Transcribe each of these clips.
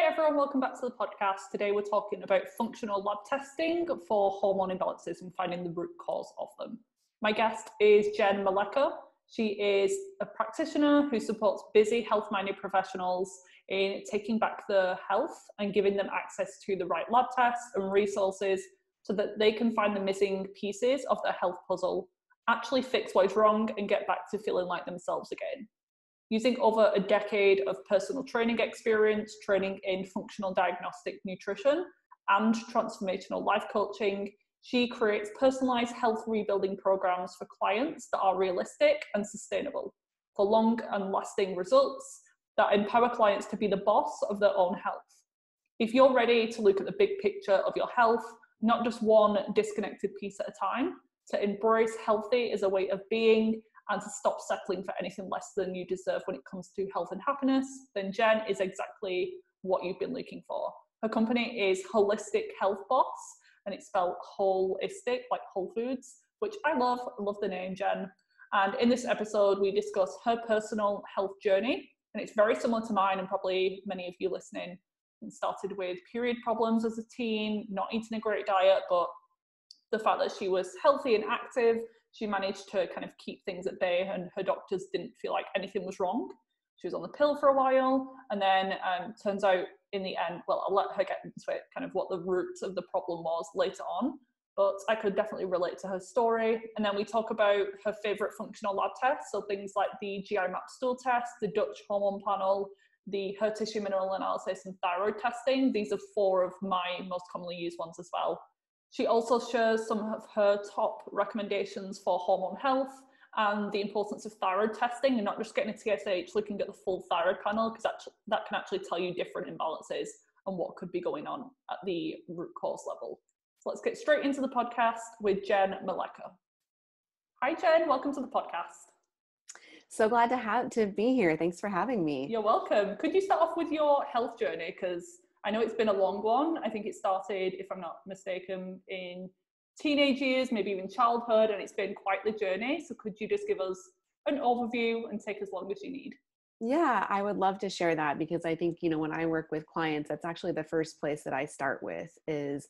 Hi everyone, welcome back to the podcast. Today we're talking about functional lab testing for hormone imbalances and finding the root cause of them. My guest is Jenn Malecha. She is a practitioner who supports busy, health-minded professionals in taking back their health and giving them access to the right lab tests and resources so that they can find the missing pieces of their health puzzle, actually fix what is wrong and get back to feeling like themselves again. Using over a decade of personal training experience, training in functional diagnostic nutrition and transformational life coaching, she creates personalized health rebuilding programs for clients that are realistic and sustainable for long and lasting results that empower clients to be the boss of their own health. If you're ready to look at the big picture of your health, not just one disconnected piece at a time, to embrace healthy as a way of being, and to stop settling for anything less than you deserve when it comes to health and happiness, then Jenn is exactly what you've been looking for. Her company is Wholistic Health Boss, and it's spelled holistic, like Whole Foods, which I love the name, Jenn. And in this episode, we discuss her personal health journey, and it's very similar to mine and probably many of you listening. It started with period problems as a teen, not eating a great diet, but the fact that she was healthy and active, she managed to kind of keep things at bay, and her doctors didn't feel like anything was wrong. She was on the pill for a while, and then turns out in the end, well, I'll let her get into it, kind of what the root of the problem was later on, but I could definitely relate to her story. And then we talk about her favorite functional lab tests, so things like the GI Map stool test, the Dutch hormone panel, the her tissue mineral analysis, and thyroid testing. These are 4 of my most commonly used ones as well. She also shares some of her top recommendations for hormone health and the importance of thyroid testing and not just getting a TSH, looking at the full thyroid panel, because that can actually tell you different imbalances and what could be going on at the root cause level. So let's get straight into the podcast with Jenn Malecha. Hi Jenn, welcome to the podcast. So glad to be here. Thanks for having me. You're welcome. Could you start off with your health journey? Because I know it's been a long one. I think it started, if I'm not mistaken, in teenage years, maybe even childhood, and it's been quite the journey. So could you just give us an overview and take as long as you need? Yeah, I would love to share that, because I think, when I work with clients, that's actually the first place that I start with is,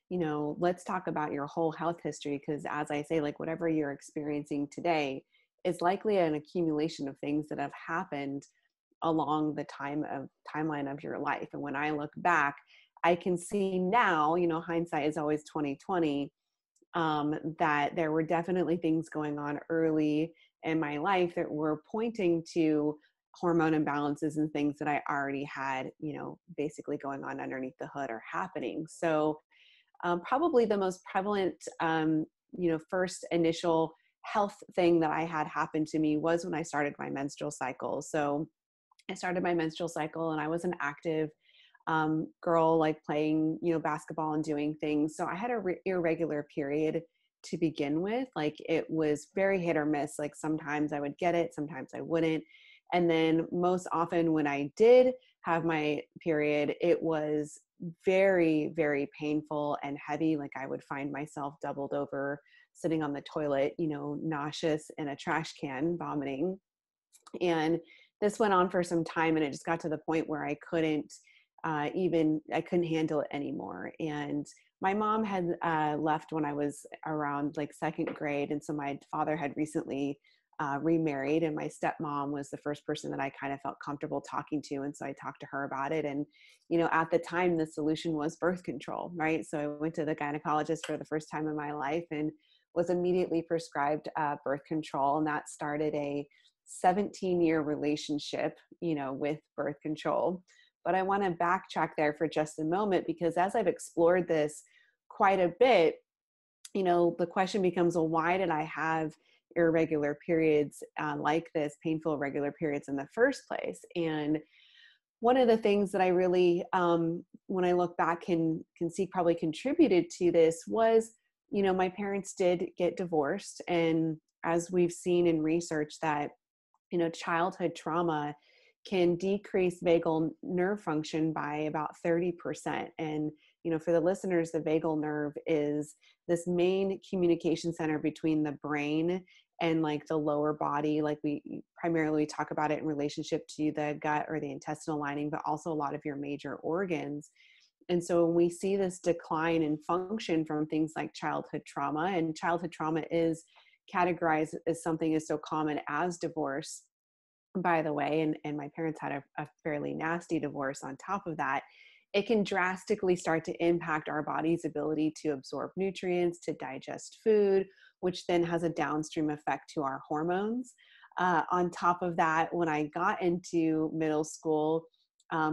let's talk about your whole health history. Because as I say, like whatever you're experiencing today is likely an accumulation of things that have happened along the timeline of your life. And when I look back, I can see now, hindsight is always 2020, that there were definitely things going on early in my life that were pointing to hormone imbalances and things that I already had, basically going on underneath the hood or happening. So probably the most prevalent, first initial health thing that I had happen to me was when I started my menstrual cycle. So I started my menstrual cycle and I was an active girl, like playing, basketball and doing things. So I had an irregular period to begin with. Like it was very hit or miss. Like sometimes I would get it, sometimes I wouldn't. And then most often when I did have my period, it was very, very painful and heavy. Like I would find myself doubled over, sitting on the toilet, nauseous in a trash can, vomiting. And this went on for some time, and it just got to the point where I couldn't handle it anymore. And my mom had left when I was around like 2nd grade. And so my father had recently remarried, and my stepmom was the first person that I kind of felt comfortable talking to. And so I talked to her about it. And, at the time the solution was birth control, right? So I went to the gynecologist for the first time in my life and was immediately prescribed birth control. And that started a 17-year relationship, with birth control. But I want to backtrack there for just a moment, because as I've explored this quite a bit, the question becomes, well, why did I have irregular periods like this, painful irregular periods in the first place? And one of the things that I really, when I look back, can see probably contributed to this was, my parents did get divorced. And as we've seen in research that, childhood trauma can decrease vagal nerve function by about 30%. And, for the listeners, the vagal nerve is this main communication center between the brain and like the lower body. Like we primarily talk about it in relationship to the gut or the intestinal lining, but also a lot of your major organs. And so when we see this decline in function from things like childhood trauma, and childhood trauma is categorized as something is so common as divorce, by the way, and my parents had a fairly nasty divorce on top of that, it can drastically start to impact our body's ability to absorb nutrients, to digest food, which then has a downstream effect to our hormones. On top of that, when I got into middle school,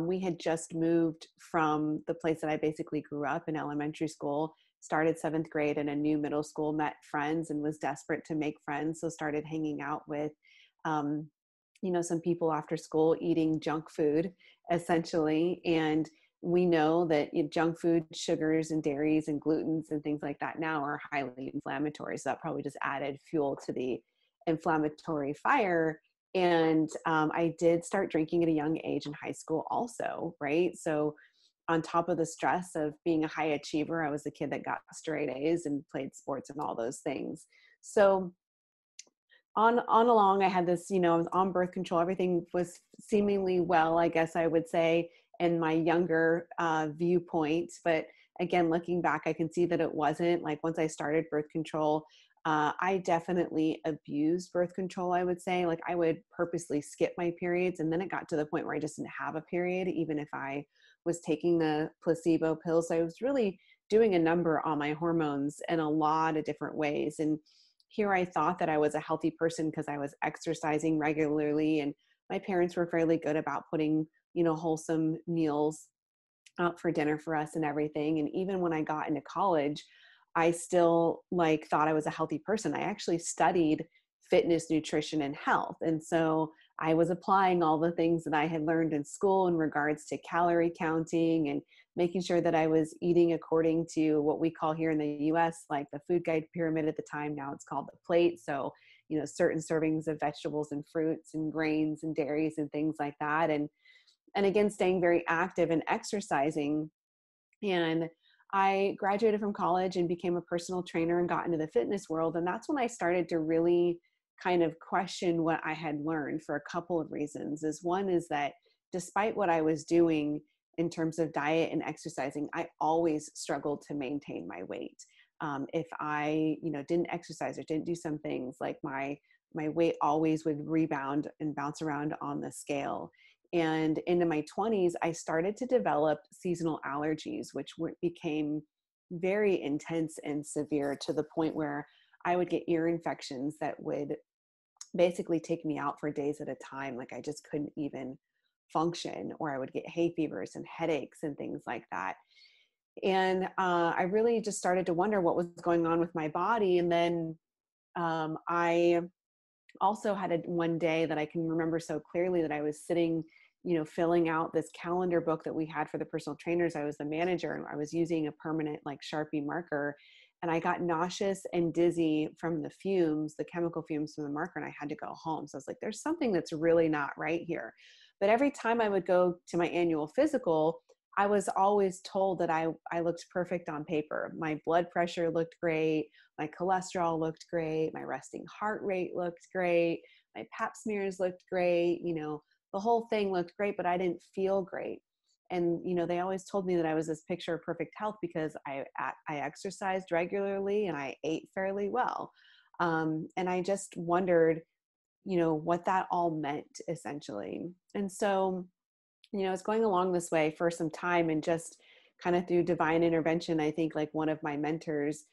we had just moved from the place that I basically grew up in elementary school, started 7th grade in a new middle school, met friends and was desperate to make friends. So started hanging out with, some people after school, eating junk food essentially. And we know that junk food, sugars and dairies and glutens and things like that now are highly inflammatory. So that probably just added fuel to the inflammatory fire. And I did start drinking at a young age in high school also, right? So on top of the stress of being a high achiever, I was the kid that got straight A's and played sports and all those things. So on along, I had this, I was on birth control. Everything was seemingly well, I guess I would say, in my younger viewpoint. But again, looking back, I can see that it wasn't. Like once I started birth control, I definitely abused birth control, I would say. Like I would purposely skip my periods. And then it got to the point where I just didn't have a period, even if I was taking the placebo pills. So I was really doing a number on my hormones in a lot of different ways. And here I thought that I was a healthy person because I was exercising regularly, and my parents were fairly good about putting, wholesome meals out for dinner for us and everything. And even when I got into college, I still thought I was a healthy person. I actually studied fitness, nutrition, and health. And so I was applying all the things that I had learned in school in regards to calorie counting and making sure that I was eating according to what we call here in the US, like the food guide pyramid at the time. Now it's called the plate. So, certain servings of vegetables and fruits and grains and dairies and things like that. And again, staying very active and exercising. And I graduated from college and became a personal trainer and got into the fitness world. And that's when I started to really kind of question what I had learned for a couple of reasons. One is that despite what I was doing in terms of diet and exercising, I always struggled to maintain my weight. If I, didn't exercise or didn't do some things, like my weight always would rebound and bounce around on the scale. And into my 20s, I started to develop seasonal allergies, which became very intense and severe to the point where I would get ear infections that would basically take me out for days at a time. Like I just couldn't even function, or I would get hay fevers and headaches and things like that. And I really just started to wonder what was going on with my body. And then I also had one day that I can remember so clearly that I was sitting, filling out this calendar book that we had for the personal trainers. I was the manager and I was using a permanent Sharpie marker, and I got nauseous and dizzy from the fumes, the chemical fumes from the marker, and I had to go home. So I was like, there's something that's really not right here. But every time I would go to my annual physical, I was always told that I looked perfect on paper. My blood pressure looked great. My cholesterol looked great. My resting heart rate looked great. My pap smears looked great. The whole thing looked great, but I didn't feel great. And, they always told me that I was this picture of perfect health because I exercised regularly and I ate fairly well. And I just wondered, what that all meant essentially. And so, I was going along this way for some time, and just kind of through divine intervention, I think one of my mentors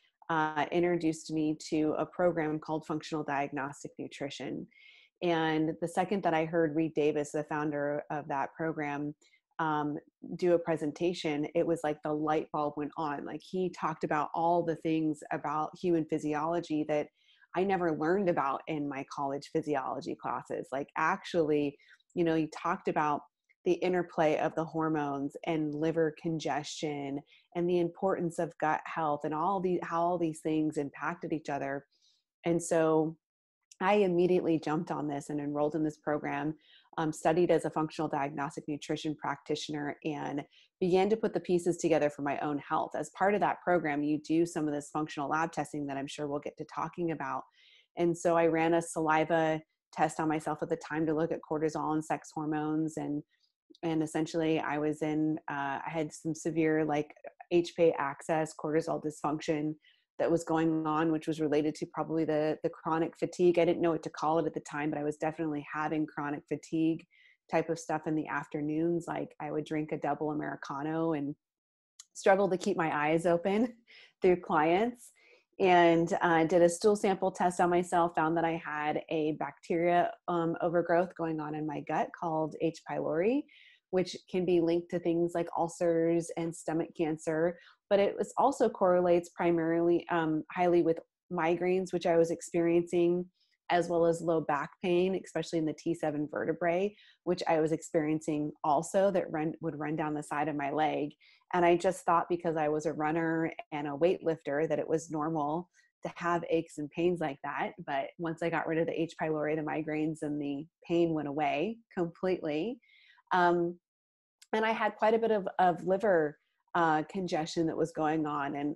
introduced me to a program called Functional Diagnostic Nutrition. And the second that I heard Reed Davis, the founder of that program, do a presentation, it was like the light bulb went on. He talked about all the things about human physiology that I never learned about in my college physiology classes. Actually, he talked about the interplay of the hormones and liver congestion and the importance of gut health and how all these things impacted each other. And so I immediately jumped on this and enrolled in this program, studied as a functional diagnostic nutrition practitioner, and began to put the pieces together for my own health. As part of that program, you do some of this functional lab testing that I'm sure we'll get to talking about. And so I ran a saliva test on myself at the time to look at cortisol and sex hormones. And essentially I was I had some severe like HPA access, cortisol dysfunction that was going on, which was related to probably the chronic fatigue. I didn't know what to call it at the time, but I was definitely having chronic fatigue type of stuff in the afternoons. Like I would drink a double Americano and struggle to keep my eyes open through clients. And did a stool sample test on myself, found that I had a bacteria overgrowth going on in my gut called H. pylori, which can be linked to things like ulcers and stomach cancer. But it was also correlates primarily highly with migraines, which I was experiencing, as well as low back pain, especially in the T7 vertebrae, which I was experiencing also, that would run down the side of my leg. And I just thought because I was a runner and a weightlifter that it was normal to have aches and pains like that. But once I got rid of the H. pylori, the migraines and the pain went away completely. And I had quite a bit of liver congestion that was going on, and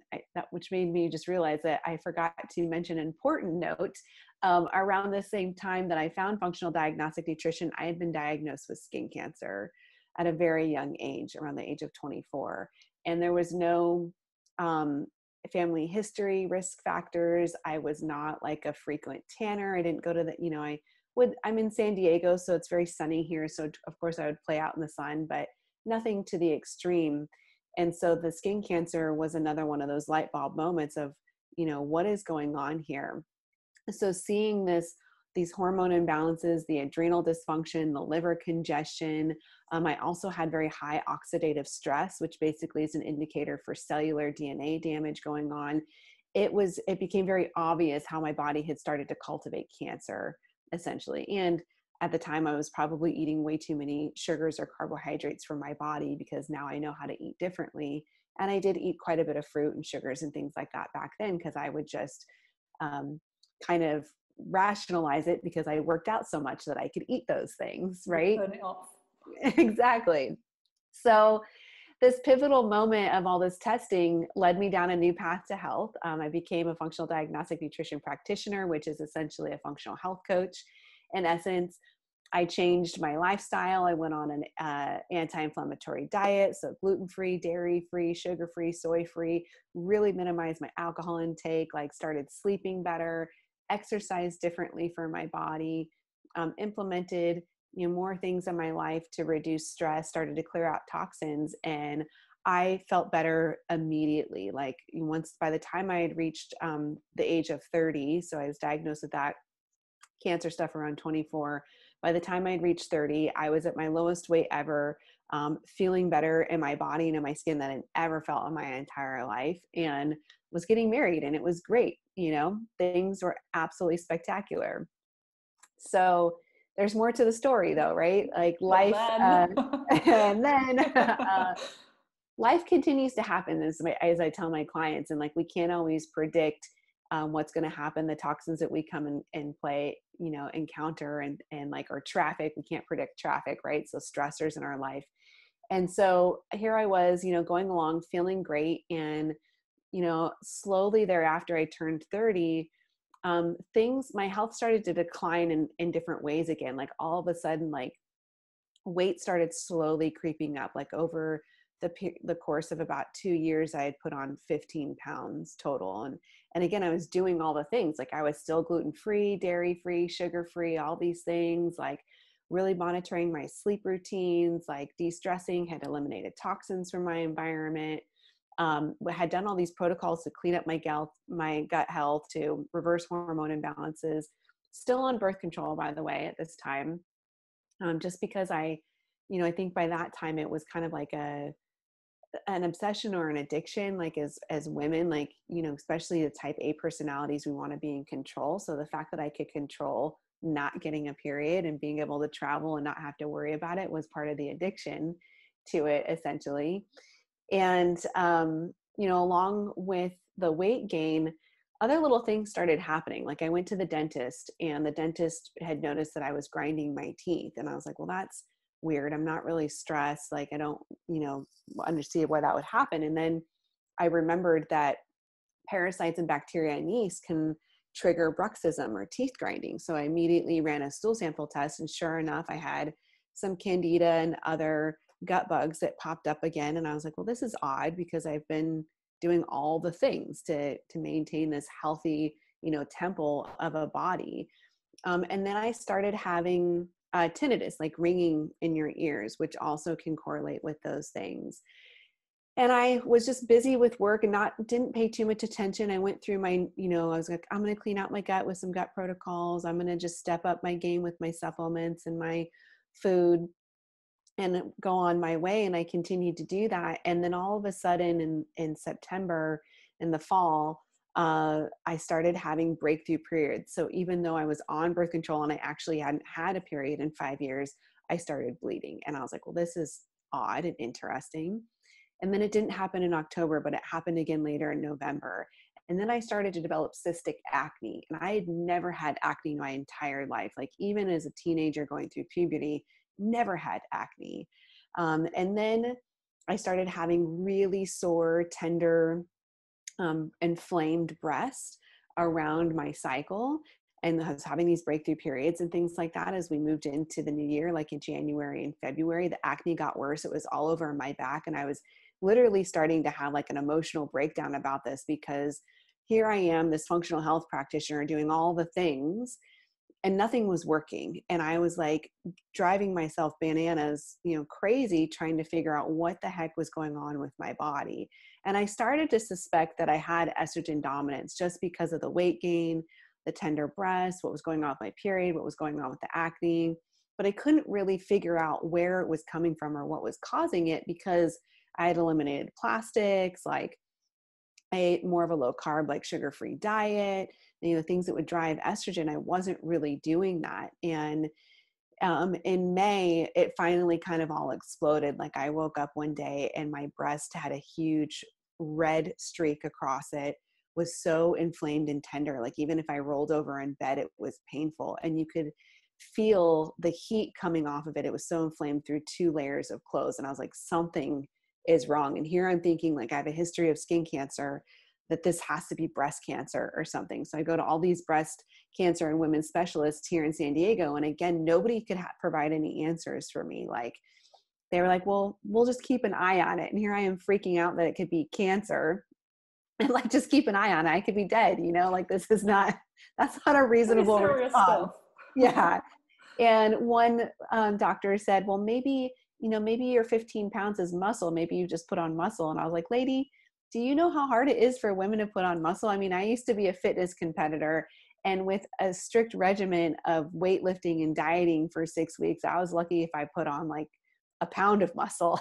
which made me just realize that I forgot to mention an important note. Around the same time that I found functional diagnostic nutrition, I had been diagnosed with skin cancer at a very young age, around the age of 24. And there was no family history, risk factors. I was not like a frequent tanner. I didn't go to I'm in San Diego, so it's very sunny here. So of course I would play out in the sun, but nothing to the extreme. And so the skin cancer was another one of those light bulb moments of, what is going on here? So seeing these hormone imbalances, the adrenal dysfunction, the liver congestion. I also had very high oxidative stress, which basically is an indicator for cellular DNA damage going on. It became very obvious how my body had started to cultivate cancer, essentially. And at the time, I was probably eating way too many sugars or carbohydrates for my body, because now I know how to eat differently. And I did eat quite a bit of fruit and sugars and things like that back then, because I would just kind of rationalize it because I worked out so much that I could eat those things, right? Turn it off. Exactly. So this pivotal moment of all this testing led me down a new path to health. I became a functional diagnostic nutrition practitioner, which is essentially a functional health coach. In essence, I changed my lifestyle. I went on an anti-inflammatory diet, so gluten-free, dairy-free, sugar-free, soy-free, really minimized my alcohol intake, like started sleeping better, exercised differently for my body, implemented more things in my life to reduce stress, started to clear out toxins, and I felt better immediately. Like once, by the time I had reached the age of 30, so I was diagnosed with that cancer stuff around 24. By the time I'd reached 30, I was at my lowest weight ever, feeling better in my body and in my skin than I'd ever felt in my entire life, and was getting married, and it was great. Things were absolutely spectacular. So there's more to the story though, right? Like life, and then life continues to happen as I tell my clients, and like, we can't always predict what's going to happen, the toxins that we come and play, encounter, and like our traffic, we can't predict traffic, right? So stressors in our life. And so here I was, going along, feeling great. And, slowly thereafter I turned 30, my health started to decline in different ways again. Like all of a sudden, like weight started slowly creeping up, like over the course of about 2 years, I had put on 15 pounds total. And again, I was doing all the things. Like I was still gluten-free, dairy-free, sugar-free, all these things, like really monitoring my sleep routines, like de-stressing, had eliminated toxins from my environment, had done all these protocols to clean up my gut health, to reverse hormone imbalances, still on birth control, by the way, at this time. Just because I think by that time it was kind of like an obsession or an addiction, like as women, like, especially the type A personalities, we want to be in control. So the fact that I could control not getting a period and being able to travel and not have to worry about it was part of the addiction to it, essentially. And, along with the weight gain, other little things started happening. Like I went to the dentist, and the dentist had noticed that I was grinding my teeth. And I was like, well, that's weird. I'm not really stressed. Like I don't, understand why that would happen. And then I remembered that parasites and bacteria and yeast can trigger bruxism or teeth grinding. So I immediately ran a stool sample test, and sure enough, I had some candida and other gut bugs that popped up again. And I was like, well, this is odd, because I've been doing all the things to maintain this healthy, temple of a body. And then I started having tinnitus, like ringing in your ears, which also can correlate with those things. And I was just busy with work and didn't pay too much attention. I went through my, I was like, I'm going to clean out my gut with some gut protocols. I'm going to just step up my game with my supplements and my food and go on my way. And I continued to do that. And then all of a sudden in September, in the fall, I started having breakthrough periods. So even though I was on birth control and I actually hadn't had a period in 5 years, I started bleeding. And I was like, well, this is odd and interesting. And then it didn't happen in October, but it happened again later in November. And then I started to develop cystic acne. And I had never had acne my entire life. Like even as a teenager going through puberty, never had acne. And then I started having really sore, tender, inflamed breasts around my cycle. And I was having these breakthrough periods and things like that. As we moved into the new year, like in January and February, the acne got worse. It was all over my back. And I was literally starting to have like an emotional breakdown about this, because here I am, this functional health practitioner, doing all the things and nothing was working. And I was like driving myself bananas, crazy, trying to figure out what the heck was going on with my body. And I started to suspect that I had estrogen dominance just because of the weight gain, the tender breasts, what was going on with my period, what was going on with the acne. But I couldn't really figure out where it was coming from or what was causing it, because I had eliminated plastics, like I ate more of a low carb, like sugar-free diet, things that would drive estrogen. I wasn't really doing that. And in May, it finally kind of all exploded. Like I woke up one day and my breast had a huge red streak across it, was so inflamed and tender. Like even if I rolled over in bed, it was painful. And you could feel the heat coming off of it. It was so inflamed through 2 layers of clothes. And I was like, something is wrong. And here I'm thinking, like, I have a history of skin cancer, that this has to be breast cancer or something. So I go to all these breast cancer and women's specialists here in San Diego. And again, nobody could provide any answers for me. Like they were like, well, we'll just keep an eye on it. And here I am freaking out that it could be cancer. And like, just keep an eye on it. I could be dead, like this is not, that's not a reasonable response. Yeah. And one doctor said, well, maybe your 15 pounds is muscle. Maybe you just put on muscle. And I was like, lady, do you know how hard it is for women to put on muscle? I mean, I used to be a fitness competitor, and with a strict regimen of weightlifting and dieting for 6 weeks, I was lucky if I put on like a pound of muscle,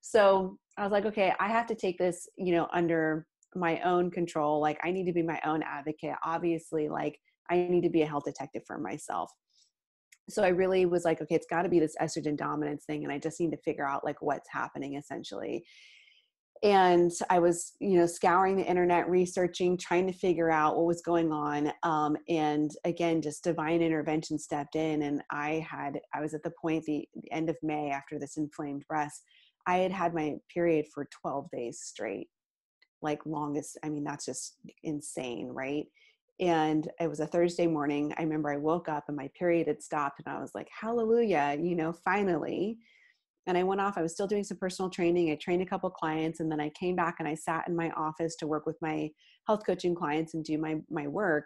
So I was like, okay, I have to take this, under my own control. Like I need to be my own advocate. Obviously, like I need to be a health detective for myself. So I really was like, okay, it's got to be this estrogen dominance thing. And I just need to figure out like what's happening essentially. And I was, scouring the internet, researching, trying to figure out what was going on. And again, just divine intervention stepped in. And I was at the point, the end of May, after this inflamed breast, I had had my period for 12 days straight, like longest. I mean, that's just insane. Right. And it was a Thursday morning. I remember I woke up and my period had stopped and I was like, hallelujah, finally. And I went off, I was still doing some personal training. I trained a couple clients, and then I came back and I sat in my office to work with my health coaching clients and do my work.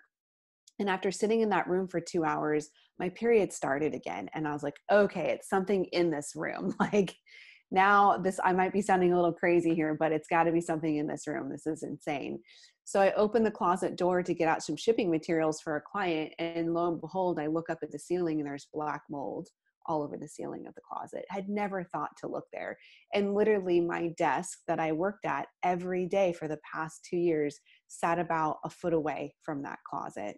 And after sitting in that room for 2 hours, my period started again. And I was like, okay, it's something in this room. Like now I might be sounding a little crazy here, but it's got to be something in this room. This is insane. So I opened the closet door to get out some shipping materials for a client. And lo and behold, I look up at the ceiling and there's black mold all over the ceiling of the closet. Had never thought to look there. And literally my desk that I worked at every day for the past 2 years sat about a foot away from that closet.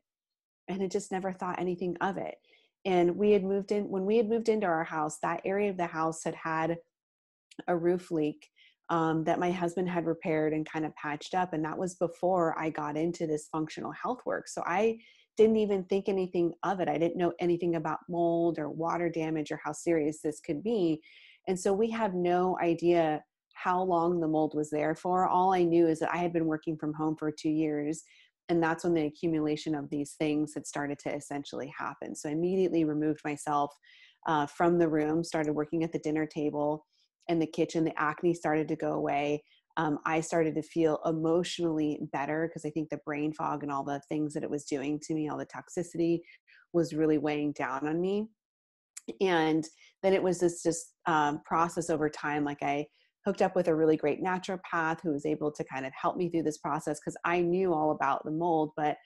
And I just never thought anything of it. And when we had moved into our house, that area of the house had a roof leak that my husband had repaired and kind of patched up. And that was before I got into this functional health work. So I didn't even think anything of it. I didn't know anything about mold or water damage or how serious this could be. And so we have no idea how long the mold was there for. All I knew is that I had been working from home for 2 years. And that's when the accumulation of these things had started to essentially happen. So I immediately removed myself from the room, started working at the dinner table and the kitchen. The acne started to go away. I started to feel emotionally better because I think the brain fog and all the things that it was doing to me, all the toxicity was really weighing down on me. And then it was this just process over time. Like I hooked up with a really great naturopath who was able to kind of help me through this process because I knew all about the mold, but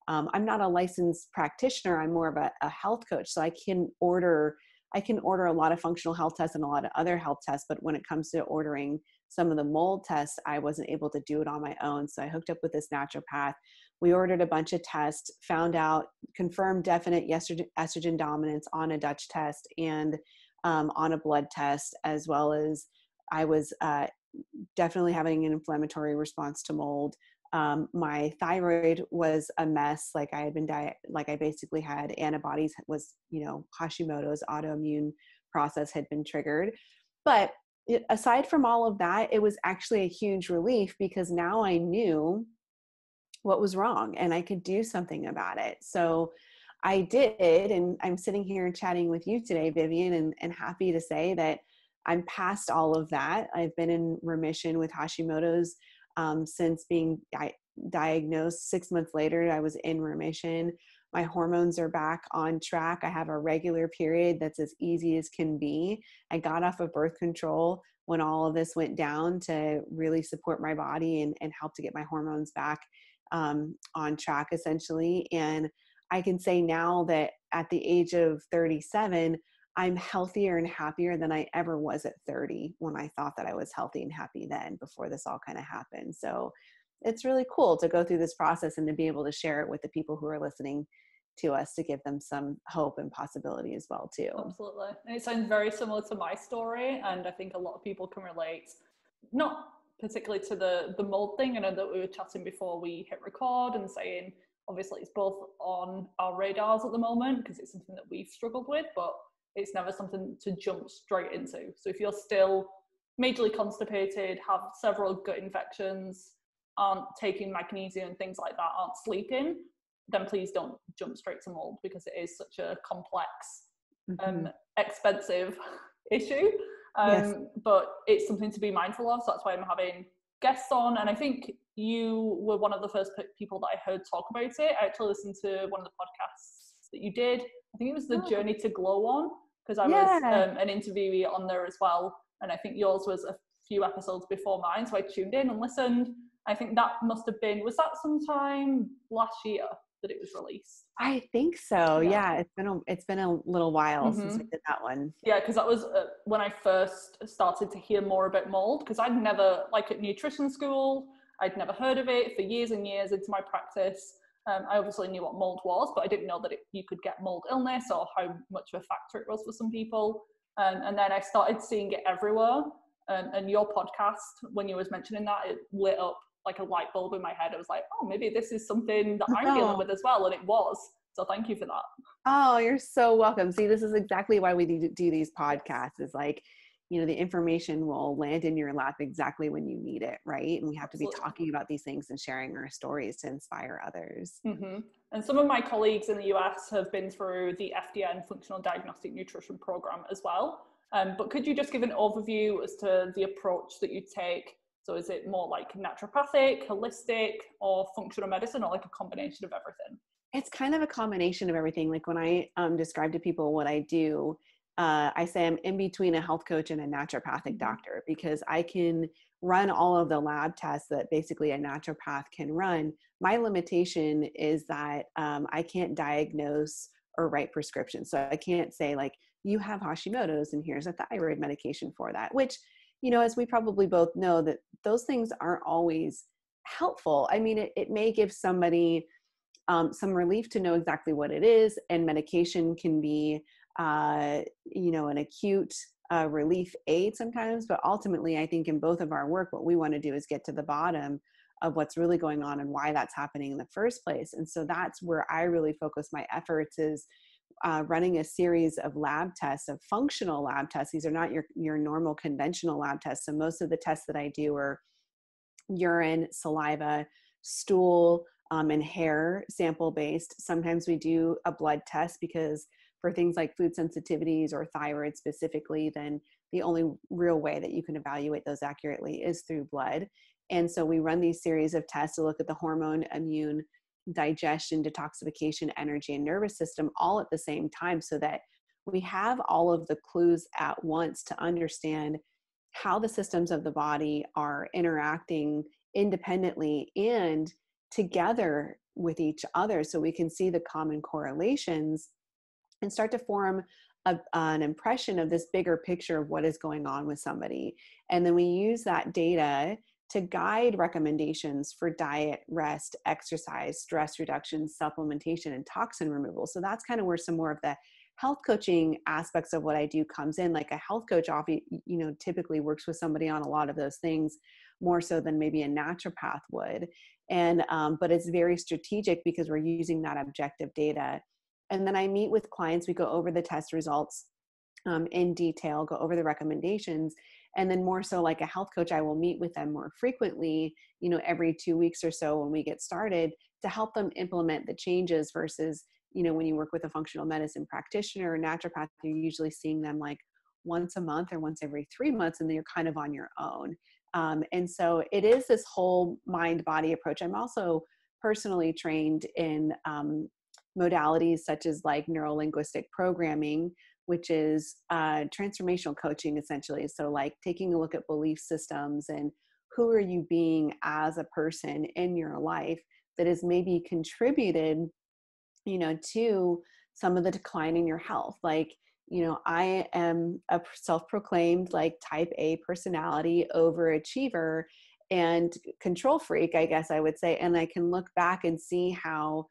I'm not a licensed practitioner. I'm more of a health coach. So I can order a lot of functional health tests and a lot of other health tests. But when it comes to ordering some of the mold tests, I wasn't able to do it on my own. So I hooked up with this naturopath. We ordered a bunch of tests, found out, confirmed definite estrogen dominance on a Dutch test and on a blood test, as well as I was definitely having an inflammatory response to mold. My thyroid was a mess. Like I had been I basically had antibodies, was, Hashimoto's autoimmune process had been triggered. But aside from all of that, it was actually a huge relief because now I knew what was wrong and I could do something about it. So I did, and I'm sitting here chatting with you today, Vivian, and happy to say that I'm past all of that. I've been in remission with Hashimoto's since being diagnosed. 6 months later, I was in remission. My hormones are back on track. I have a regular period that's as easy as can be. I got off of birth control when all of this went down to really support my body and help to get my hormones back on track, essentially. And I can say now that at the age of 37, I'm healthier and happier than I ever was at 30 when I thought that I was healthy and happy then before this all kind of happened. So it's really cool to go through this process and to be able to share it with the people who are listening to us to give them some hope and possibility as well too. Absolutely. And it sounds very similar to my story. And I think a lot of people can relate, not particularly to the mold thing. I know that we were chatting before we hit record and saying, obviously it's both on our radars at the moment because it's something that we've struggled with, but it's never something to jump straight into. So if you're still majorly constipated, have several gut infections, aren't taking magnesium and things like that, aren't sleeping, then please don't jump straight to mold because it is such a complex, expensive issue. Yes. But it's something to be mindful of. So that's why I'm having guests on. And I think you were one of the first people that I heard talk about it. I actually listened to one of the podcasts that you did. I think it was the Journey to Glow one, because I was an interviewee on there as well. And I think yours was a few episodes before mine. So I tuned in and listened. I think that must have been, was that sometime last year that it was released? I think so. Yeah. It's been a little while since we did that one. Yeah, because that was when I first started to hear more about mold, because I'd never, like at nutrition school, I'd never heard of it for years and years into my practice. I obviously knew what mold was, but I didn't know that you could get mold illness or how much of a factor it was for some people. And then I started seeing it everywhere. And your podcast, when you was mentioning that, it lit up like a light bulb in my head. I was like, oh, maybe this is something that I'm dealing with as well. And it was. So thank you for that. Oh, you're so welcome. See, this is exactly why we do these podcasts, is like, the information will land in your lap exactly when you need it, right? And we have to be talking about these things and sharing our stories to inspire others. And some of my colleagues in the US have been through the FDN Functional Diagnostic Nutrition Program as well. But could you just give an overview as to the approach that you take? So is it more like naturopathic, holistic, or functional medicine, or like a combination of everything? It's kind of a combination of everything. Like when I describe to people what I do, I say I'm in between a health coach and a naturopathic doctor, because I can run all of the lab tests that basically a naturopath can run. My limitation is that I can't diagnose or write prescriptions. So I can't say like, you have Hashimoto's and here's a thyroid medication for that, which, as we probably both know, that those things aren't always helpful. I mean, it may give somebody some relief to know exactly what it is, and medication can be, an acute relief aid sometimes. But ultimately, I think in both of our work, what we want to do is get to the bottom of what's really going on and why that's happening in the first place. And so that's where I really focus my efforts, is running a series of lab tests, of functional lab tests. These are not your normal conventional lab tests. So most of the tests that I do are urine, saliva, stool, and hair sample based. Sometimes we do a blood test because for things like food sensitivities or thyroid specifically, then the only real way that you can evaluate those accurately is through blood. And so we run these series of tests to look at the hormone, immune, digestion, detoxification, energy, and nervous system all at the same time, so that we have all of the clues at once to understand how the systems of the body are interacting independently and together with each other, so we can see the common correlations and start to form an impression of this bigger picture of what is going on with somebody. And then we use that data to guide recommendations for diet, rest, exercise, stress reduction, supplementation, and toxin removal. So that's kind of where some more of the health coaching aspects of what I do comes in. Like a health coach, typically works with somebody on a lot of those things more so than maybe a naturopath would. And, but it's very strategic because we're using that objective data. And then I meet with clients, we go over the test results in detail, go over the recommendations. And then more so like a health coach, I will meet with them more frequently, every 2 weeks or so when we get started, to help them implement the changes versus, when you work with a functional medicine practitioner or naturopath, you're usually seeing them like once a month or once every 3 months, and then you're kind of on your own. And so it is this whole mind-body approach. I'm also personally trained in modalities such as like neuro-linguistic programming, which is transformational coaching essentially. So like taking a look at belief systems and who are you being as a person in your life that has maybe contributed, to some of the decline in your health. Like, I am a self-proclaimed like type A personality, overachiever and control freak, I guess I would say. And I can look back and see how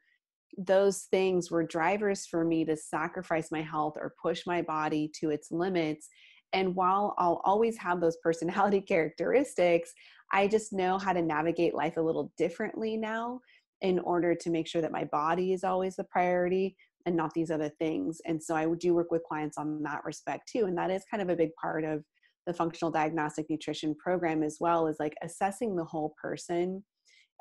those things were drivers for me to sacrifice my health or push my body to its limits. And while I'll always have those personality characteristics, I just know how to navigate life a little differently now in order to make sure that my body is always the priority and not these other things. And so I do work with clients on that respect too. And that is kind of a big part of the functional diagnostic nutrition program as well, is like assessing the whole person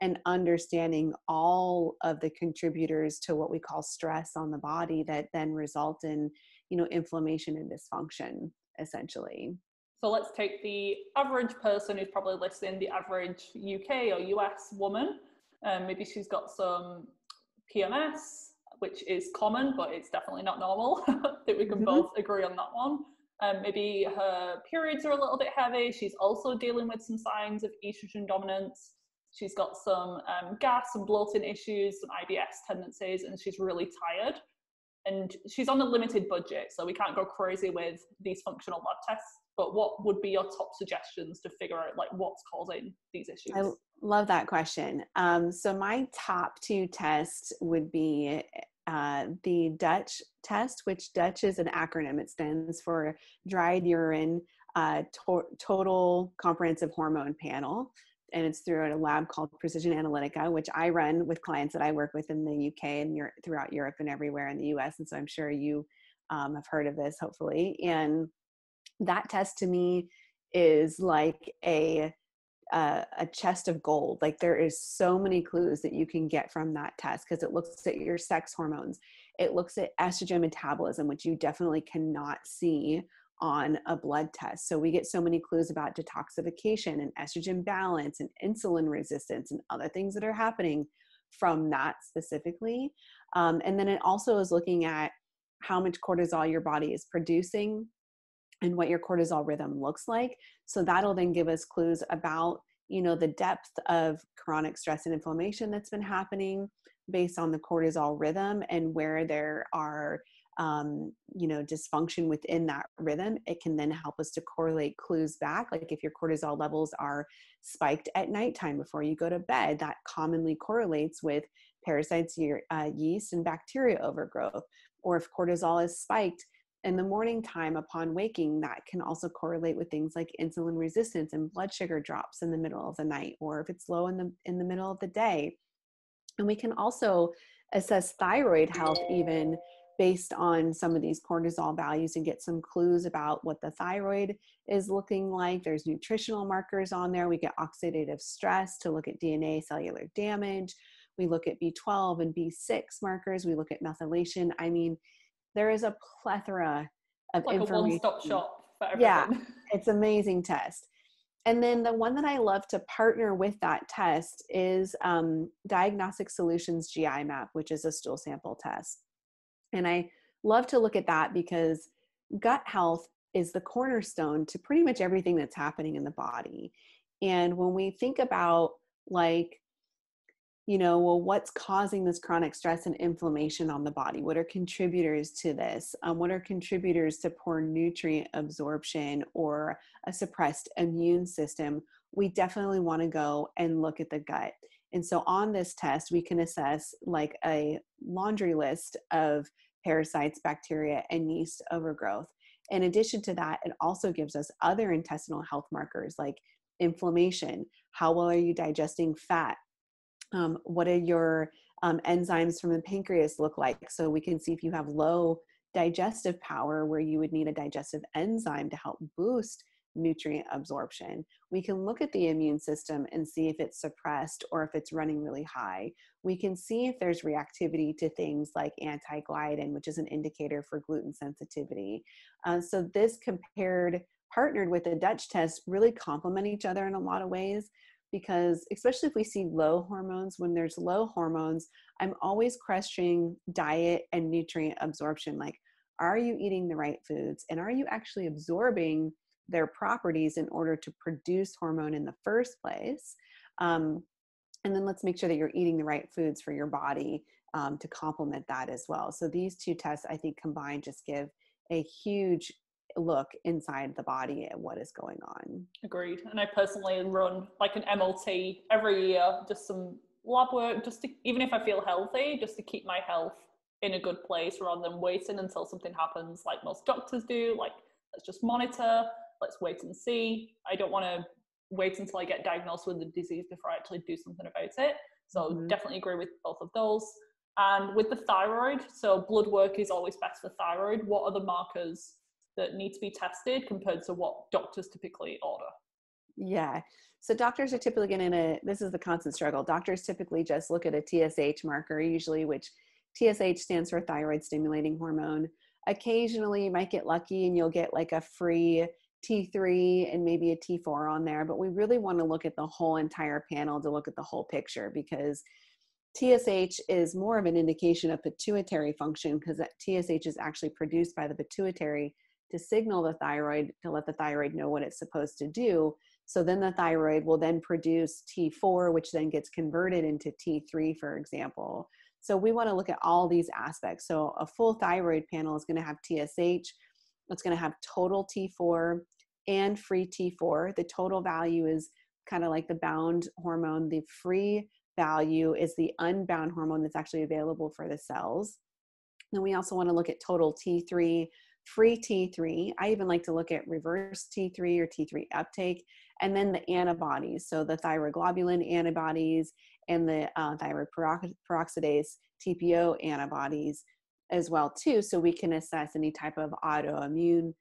and understanding all of the contributors to what we call stress on the body that then result in, inflammation and dysfunction, essentially. So let's take the average person who's probably listening, the average UK or US woman. Maybe she's got some PMS, which is common, but it's definitely not normal. I think we can both agree on that one. Maybe her periods are a little bit heavy. She's also dealing with some signs of estrogen dominance. She's got some gas and bloating issues, some IBS tendencies, and she's really tired. And she's on a limited budget, so we can't go crazy with these functional lab tests. But what would be your top suggestions to figure out like what's causing these issues? I love that question. So my top 2 tests would be the Dutch test, which Dutch is an acronym. It stands for Dried Urine Total Comprehensive Hormone Panel. And it's through a lab called Precision Analytica, which I run with clients that I work with in the UK and throughout Europe and everywhere in the US. And so I'm sure you have heard of this, hopefully. And that test to me is like a chest of gold. Like there is so many clues that you can get from that test, because it looks at your sex hormones. It looks at estrogen metabolism, which you definitely cannot see on a blood test. So we get so many clues about detoxification and estrogen balance and insulin resistance and other things that are happening from that specifically. And then it also is looking at how much cortisol your body is producing and what your cortisol rhythm looks like. So that'll then give us clues about, the depth of chronic stress and inflammation that's been happening based on the cortisol rhythm, and where there are, dysfunction within that rhythm. It can then help us to correlate clues back. Like if your cortisol levels are spiked at nighttime before you go to bed, that commonly correlates with parasites, yeast, and bacteria overgrowth. Or if cortisol is spiked in the morning time upon waking, that can also correlate with things like insulin resistance and blood sugar drops in the middle of the night, or if it's low in the middle of the day. And we can also assess thyroid health even based on some of these cortisol values and get some clues about what the thyroid is looking like. There's nutritional markers on there. We get oxidative stress to look at DNA cellular damage. We look at B12 and B6 markers. We look at methylation. I mean, there is a plethora of Like information. a one-stop shop for Yeah, everything. it's amazing test. And then the one that I love to partner with that test is Diagnostic Solutions GI Map, which is a stool sample test. And I love to look at that because gut health is the cornerstone to pretty much everything that's happening in the body. And when we think about like, well, what's causing this chronic stress and inflammation on the body? What are contributors to this? What are contributors to poor nutrient absorption or a suppressed immune system? We definitely want to go and look at the gut. And so on this test, we can assess like a laundry list of parasites, bacteria, and yeast overgrowth. In addition to that, it also gives us other intestinal health markers like inflammation. How well are you digesting fat? What are your enzymes from the pancreas look like? So we can see if you have low digestive power where you would need a digestive enzyme to help boost nutrient absorption. We can look at the immune system and see if it's suppressed or if it's running really high. We can see if there's reactivity to things like anti-gliadin, which is an indicator for gluten sensitivity. So this partnered with the Dutch test really complement each other in a lot of ways. Because especially if we see low hormones, when there's low hormones, I'm always questioning diet and nutrient absorption. Like, are you eating the right foods? And are you actually absorbing their properties in order to produce hormone in the first place? And then let's make sure that you're eating the right foods for your body to complement that as well. So these two tests, I think, combined just give a huge look inside the body at what is going on. Agreed. And I personally run like an MLT every year, just some lab work, just to, even if I feel healthy, just to keep my health in a good place rather than waiting until something happens like most doctors do. Like, let's just monitor, let's wait and see. I don't want to wait until I get diagnosed with the disease before I actually do something about it. So definitely agree with both of those. And with the thyroid, so blood work is always best for thyroid. What are the markers that need to be tested compared to what doctors typically order? Yeah. So doctors are typically this is the constant struggle. Doctors typically just look at a TSH marker, usually, which TSH stands for thyroid stimulating hormone. Occasionally you might get lucky and you'll get like a free T3 and maybe a T4 on there, but we really want to look at the whole entire panel to look at the whole picture, because TSH is more of an indication of pituitary function, because TSH is actually produced by the pituitary to signal the thyroid, to let the thyroid know what it's supposed to do. So then the thyroid will then produce T4, which then gets converted into T3, for example. So we want to look at all these aspects. So a full thyroid panel is going to have TSH. It's going to have total T4 and free T4. The total value is kind of like the bound hormone. The free value is the unbound hormone that's actually available for the cells. Then we also want to look at total T3, free T3. I even like to look at reverse T3 or T3 uptake, and then the antibodies. So the thyroglobulin antibodies and the thyroid peroxidase TPO antibodies as well too. So we can assess any type of autoimmune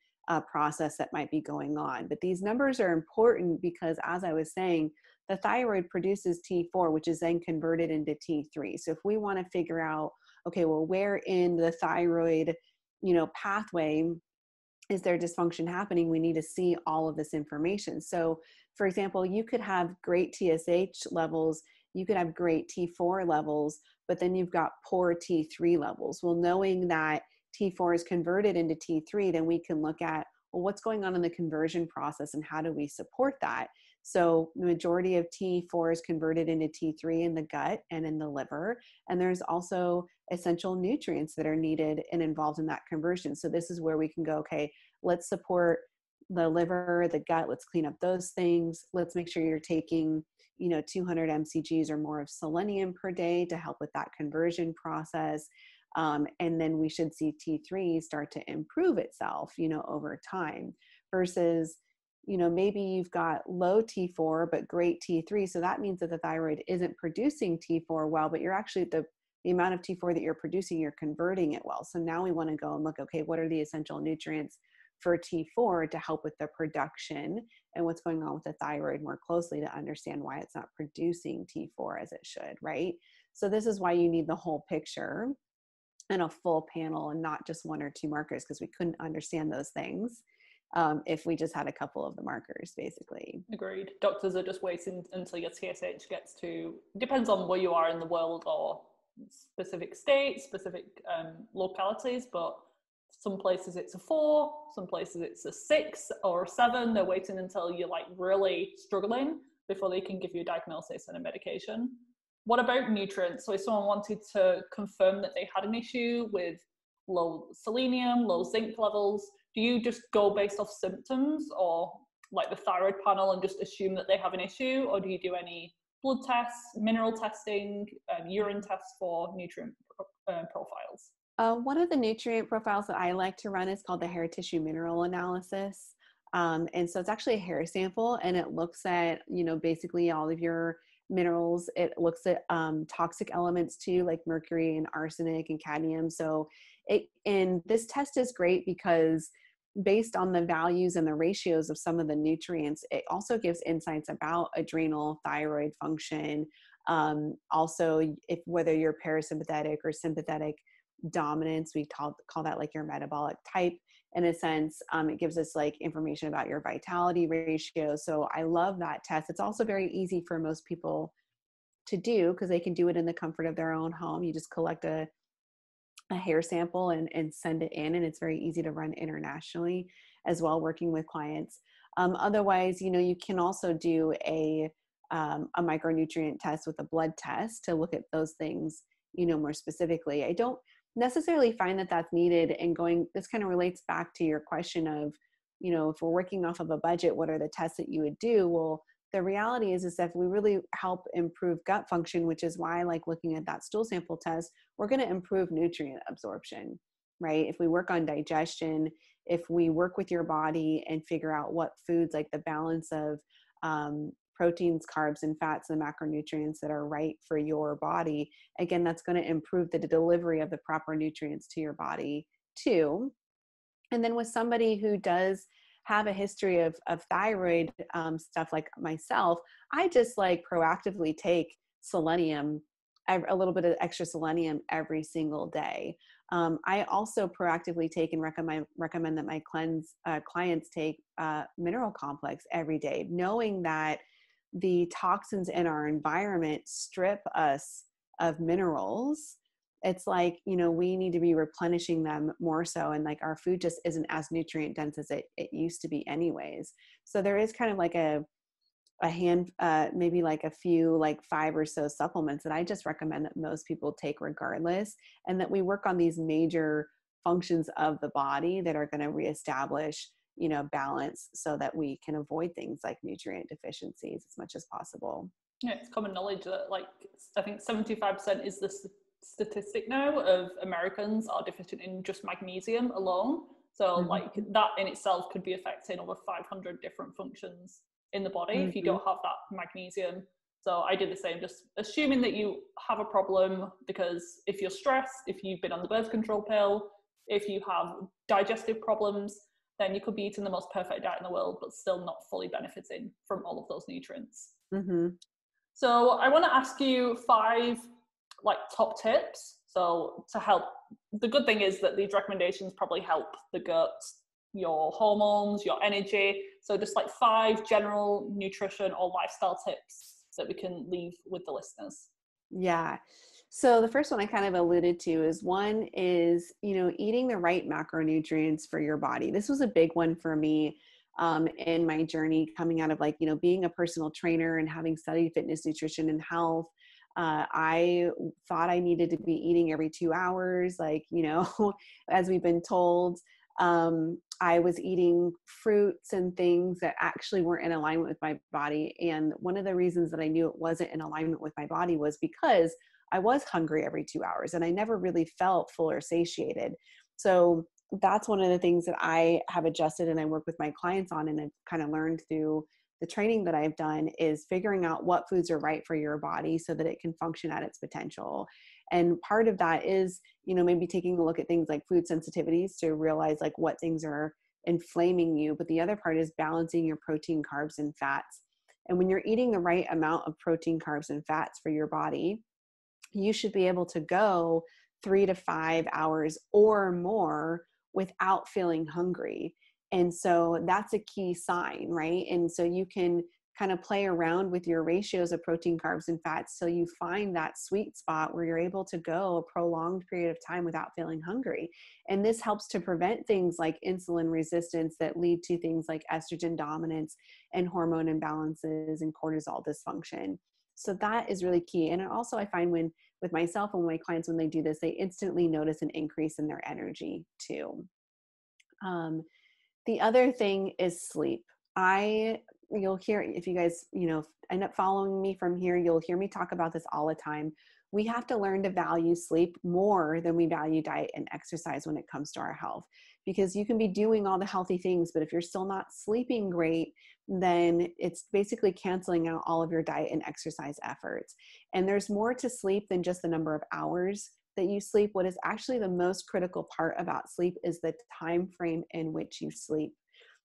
process that might be going on. But these numbers are important because, as I was saying, the thyroid produces T4, which is then converted into T3. So if we want to figure out, okay, well, where in the thyroid pathway is there dysfunction happening, we need to see all of this information. So for example, you could have great TSH levels, you could have great T4 levels, but then you've got poor T3 levels. Well, knowing that T4 is converted into T3, then we can look at, well, what's going on in the conversion process and how do we support that? So the majority of T4 is converted into T3 in the gut and in the liver. And there's also essential nutrients that are needed and involved in that conversion. So this is where we can go, okay, let's support the liver, the gut, let's clean up those things. Let's make sure you're taking, 200 mcgs or more of selenium per day to help with that conversion process. And then we should see T3 start to improve itself, over time, versus maybe you've got low T4, but great T3. So that means that the thyroid isn't producing T4 well, but you're actually the amount of T4 that you're producing, you're converting it well. So now we want to go and look, okay, what are the essential nutrients for T4 to help with the production and what's going on with the thyroid more closely to understand why it's not producing T4 as it should, right? So this is why you need the whole picture and a full panel and not just one or two markers, because we couldn't understand those things if we just had a couple of the markers, basically. Agreed. Doctors are just waiting until your TSH gets to, depends on where you are in the world or specific states, specific localities, but some places it's a 4, some places it's a 6 or a 7. They're waiting until you're like really struggling before they can give you a diagnosis and a medication. What about nutrients? So if someone wanted to confirm that they had an issue with low selenium, low zinc levels, do you just go based off symptoms or like the thyroid panel and just assume that they have an issue? Or do you do any blood tests, mineral testing, urine tests for nutrient profiles? One of the nutrient profiles that I like to run is called the hair tissue mineral analysis. And so it's actually a hair sample, and it looks at, basically all of your minerals. It looks at toxic elements too, like mercury and arsenic and cadmium. So and this test is great because based on the values and the ratios of some of the nutrients, it also gives insights about adrenal, thyroid function. Also, whether you're parasympathetic or sympathetic dominance, we call that like your metabolic type in a sense. It gives us like information about your vitality ratio. So I love that test. It's also very easy for most people to do because they can do it in the comfort of their own home. You just collect a hair sample and send it in, and it's very easy to run internationally as well, working with clients. Otherwise, you can also do a micronutrient test with a blood test to look at those things, more specifically. I don't necessarily find that that's needed. And this kind of relates back to your question of, if we're working off of a budget, what are the tests that you would do? Well, the reality is that if we really help improve gut function, which is why I like looking at that stool sample test, we're going to improve nutrient absorption, right? If we work on digestion, if we work with your body and figure out what foods, like the balance of proteins, carbs, and fats, and macronutrients that are right for your body, again, that's going to improve the delivery of the proper nutrients to your body too. And then with somebody who does have a history of thyroid stuff like myself, I just like proactively take selenium, a little bit of extra selenium every single day. I also proactively take and recommend that my clients take mineral complex every day, knowing that the toxins in our environment strip us of minerals. It's like, we need to be replenishing them more so. And like our food just isn't as nutrient dense as it used to be anyways. So there is kind of like a maybe like a few, like 5 or so supplements that I just recommend that most people take regardless. And that we work on these major functions of the body that are going to reestablish, balance so that we can avoid things like nutrient deficiencies as much as possible. Yeah, it's common knowledge that I think 75% is the statistic now of Americans are deficient in just magnesium alone. So like that in itself could be affecting over 500 different functions in the body if you don't have that magnesium. So I did the same, just assuming that you have a problem, because if you're stressed, if you've been on the birth control pill, if you have digestive problems, then you could be eating the most perfect diet in the world but still not fully benefiting from all of those nutrients. So I want to ask you 5 like top tips. So to help, the good thing is that these recommendations probably help the gut, your hormones, your energy. So just like 5 general nutrition or lifestyle tips that we can leave with the listeners. Yeah. So the first one I kind of alluded to is eating the right macronutrients for your body. This was a big one for me in my journey coming out of being a personal trainer and having studied fitness, nutrition, and health. I thought I needed to be eating every 2 hours, as we've been told. I was eating fruits and things that actually weren't in alignment with my body. And one of the reasons that I knew it wasn't in alignment with my body was because I was hungry every 2 hours and I never really felt full or satiated. So that's one of the things that I have adjusted and I work with my clients on, and I've kind of learned through the training that I've done, is figuring out what foods are right for your body so that it can function at its potential. And part of that is, maybe taking a look at things like food sensitivities to realize like what things are inflaming you. But the other part is balancing your protein, carbs, and fats. And when you're eating the right amount of protein, carbs, and fats for your body, you should be able to go 3 to 5 hours or more without feeling hungry. And so that's a key sign, right? And so you can kind of play around with your ratios of protein, carbs, and fats till you find that sweet spot where you're able to go a prolonged period of time without feeling hungry. And this helps to prevent things like insulin resistance that lead to things like estrogen dominance and hormone imbalances and cortisol dysfunction. So that is really key. And also I find with myself and my clients, when they do this, they instantly notice an increase in their energy too. The other thing is sleep. You'll hear, if you guys, end up following me from here, you'll hear me talk about this all the time. We have to learn to value sleep more than we value diet and exercise when it comes to our health, because you can be doing all the healthy things, but if you're still not sleeping great, then it's basically canceling out all of your diet and exercise efforts. And there's more to sleep than just the number of hours that you sleep. What is actually the most critical part about sleep is the time frame in which you sleep.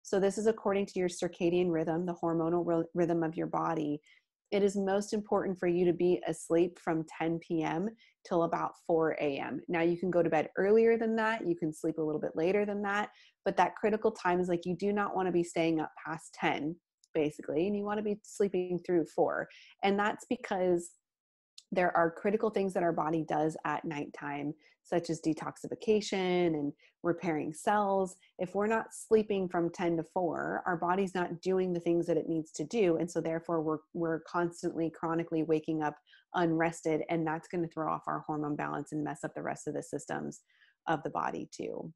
So this is according to your circadian rhythm, the hormonal rhythm of your body. It is most important for you to be asleep from 10 p.m. till about 4 a.m. Now you can go to bed earlier than that. You can sleep a little bit later than that. But that critical time is like, you do not want to be staying up past 10, basically, and you want to be sleeping through 4. And that's because there are critical things that our body does at nighttime, such as detoxification and repairing cells. If we're not sleeping from 10 to 4, our body's not doing the things that it needs to do. And so therefore we're constantly, chronically waking up unrested, and that's going to throw off our hormone balance and mess up the rest of the systems of the body too.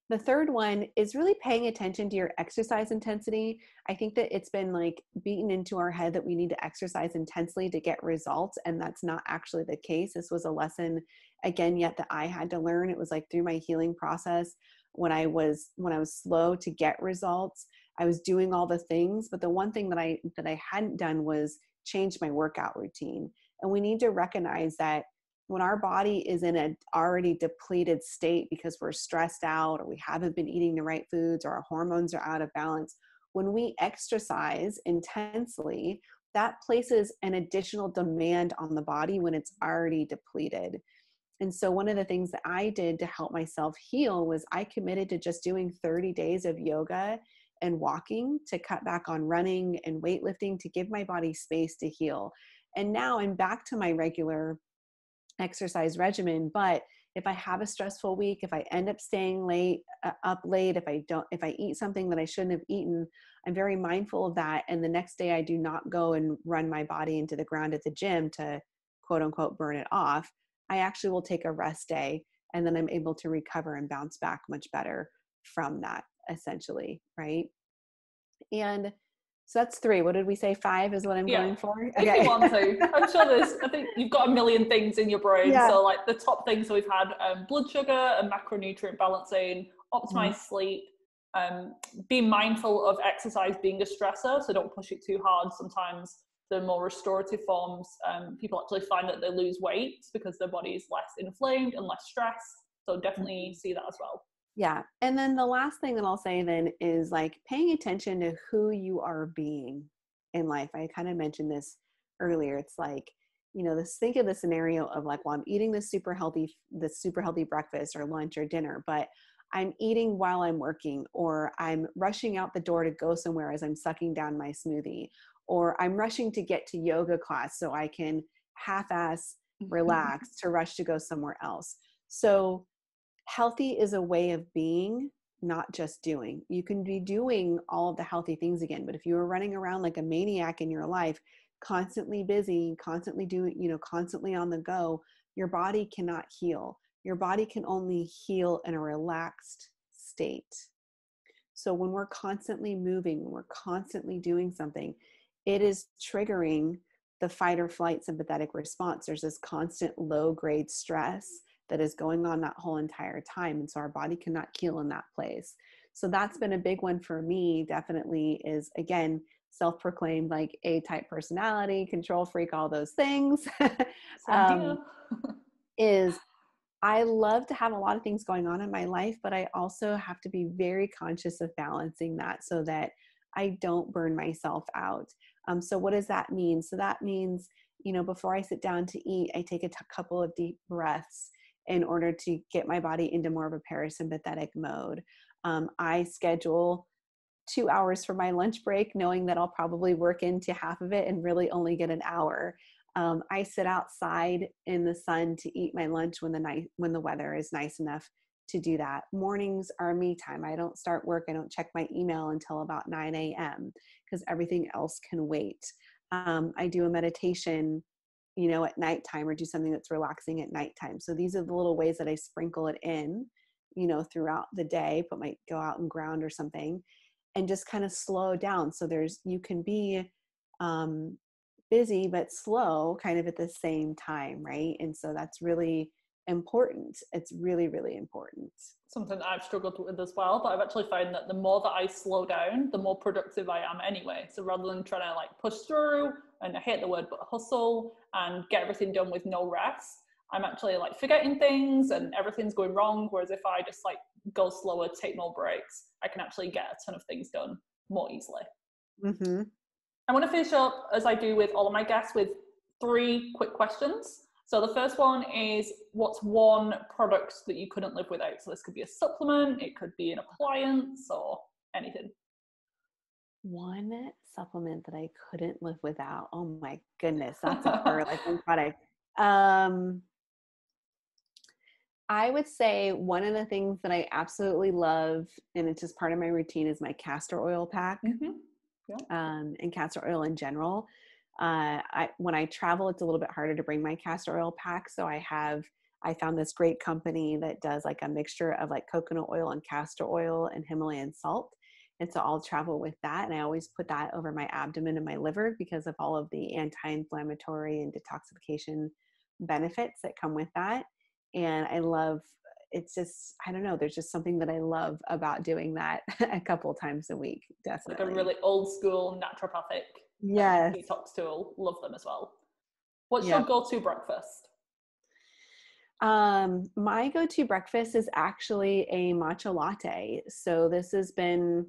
The third one is really paying attention to your exercise intensity. I think that it's been like beaten into our head that we need to exercise intensely to get results. And that's not actually the case. This was a lesson, again, yet that I had to learn. It was like through my healing process. When I was slow to get results, I was doing all the things, but the one thing that I hadn't done was change my workout routine. And we need to recognize that when our body is in an already depleted state because we're stressed out or we haven't been eating the right foods or our hormones are out of balance, when we exercise intensely, that places an additional demand on the body when it's already depleted. And so one of the things that I did to help myself heal was I committed to just doing 30 days of yoga and walking to cut back on running and weightlifting to give my body space to heal. And now I'm back to my regular exercise regimen. But if I have a stressful week, if I end up staying up late, if I eat something that I shouldn't have eaten, I'm very mindful of that. And the next day I do not go and run my body into the ground at the gym to quote unquote burn it off. I actually will take a rest day, and then I'm able to recover and bounce back much better from that, essentially. Right. And so that's 3. What did we say? 5 is what I'm going for? Okay. If you want to. I'm sure I think you've got a million things in your brain. Yeah. So like the top things we've had, blood sugar and macronutrient balancing, optimize sleep, be mindful of exercise being a stressor. So don't push it too hard. Sometimes the more restorative forms, people actually find that they lose weight because their body is less inflamed and less stressed. So definitely see that as well. Yeah. And then the last thing that I'll say then is like paying attention to who you are being in life. I kind of mentioned this earlier. It's like, think of the scenario of like, well, I'm eating this super healthy breakfast or lunch or dinner, but I'm eating while I'm working, or I'm rushing out the door to go somewhere as I'm sucking down my smoothie, or I'm rushing to get to yoga class so I can half-ass relax to rush to go somewhere else. So healthy is a way of being, not just doing. You can be doing all of the healthy things again, but if you are running around like a maniac in your life, constantly busy, constantly doing, constantly on the go, your body cannot heal. Your body can only heal in a relaxed state. So when we're constantly moving, when we're constantly doing something, it is triggering the fight or flight sympathetic response. There's this constant low grade stress that is going on that whole entire time. And so our body cannot heal in that place. So that's been a big one for me, definitely, is again, self-proclaimed like A-type personality, control freak, all those things. Is I love to have a lot of things going on in my life, but I also have to be very conscious of balancing that so that I don't burn myself out. So what does that mean? So that means, before I sit down to eat, I take a couple of deep breaths in order to get my body into more of a parasympathetic mode. I schedule 2 hours for my lunch break, knowing that I'll probably work into half of it and really only get an hour. I sit outside in the sun to eat my lunch when the weather is nice enough to do that. Mornings are me time. I don't start work. I don't check my email until about 9 a.m. because everything else can wait. I do a meditation, at nighttime, or do something that's relaxing at nighttime. So these are the little ways that I sprinkle it in, throughout the day, go out and ground or something, and just kind of slow down. So you can be busy but slow kind of at the same time, right? And so that's really important. It's really, really important. Something that I've struggled with as well, but I've actually found that the more that I slow down, the more productive I am anyway. So rather than trying to push through, and I hate the word, but hustle and get everything done with no rest, I'm actually forgetting things and everything's going wrong. Whereas if I just go slower, take no breaks, I can actually get a ton of things done more easily. Mm-hmm. I want to finish up, as I do with all of my guests, with 3 quick questions. So the first one is, what's one product that you couldn't live without? So this could be a supplement, it could be an appliance, or anything. One supplement that I couldn't live without. Oh my goodness, that's a hard one product. I would say one of the things that I absolutely love, and it's just part of my routine, is my castor oil pack. Mm-hmm. Yeah. And castor oil in general. When I travel, it's a little bit harder to bring my castor oil pack. So I found this great company that does a mixture of coconut oil and castor oil and Himalayan salt. And so I'll travel with that. And I always put that over my abdomen and my liver because of all of the anti-inflammatory and detoxification benefits that come with that. And it's just, I don't know, there's just something that I love about doing that a couple times a week. Definitely. A really old school naturopathic detox tool. Love them as well. What's your go-to breakfast? My go-to breakfast is actually a matcha latte. So this has been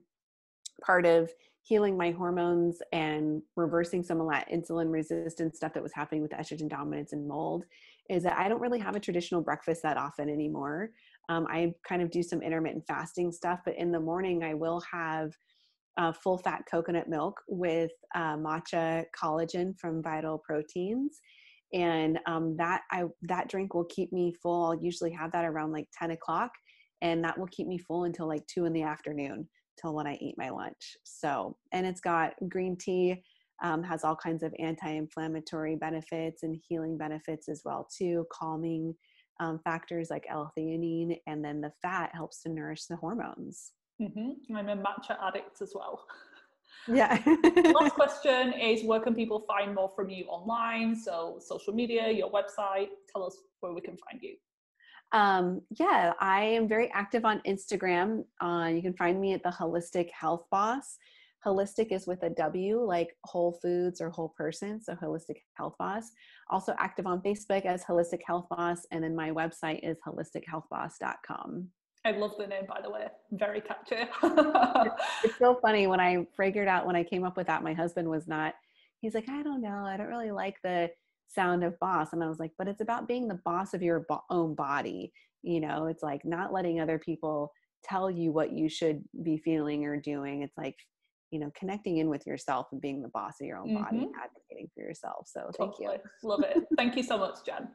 part of healing my hormones and reversing some of that insulin resistance stuff that was happening with estrogen dominance and mold, is that I don't really have a traditional breakfast that often anymore. I kind of do some intermittent fasting stuff, but in the morning I will have full fat coconut milk with matcha collagen from Vital Proteins. And that drink will keep me full. I'll usually have that around 10 o'clock, and that will keep me full until 2 in the afternoon, till when I eat my lunch. So, and it's got green tea, has all kinds of anti-inflammatory benefits and healing benefits as well too, calming factors like L-theanine, and then the fat helps to nourish the hormones. Mm-hmm. I'm a matcha addict as well. Yeah. Last question is, where can people find more from you online? So social media, your website, tell us where we can find you. Yeah, I am very active on Instagram. You can find me at the Wholistic Health Boss. Holistic is with a W, like whole foods or whole person. So Wholistic Health Boss. Also active on Facebook as Holistic Health Boss. And then my website is holistichealthboss.com. I love the name, by the way. Very catchy. It's so funny. When I came up with that, my husband he's like, I don't know. I don't really like the sound of boss. And I was like, but it's about being the boss of your own body. It's not letting other people tell you what you should be feeling or doing. It's connecting in with yourself and being the boss of your own body and advocating for yourself. So thank you. Love it. Thank you so much, Jen.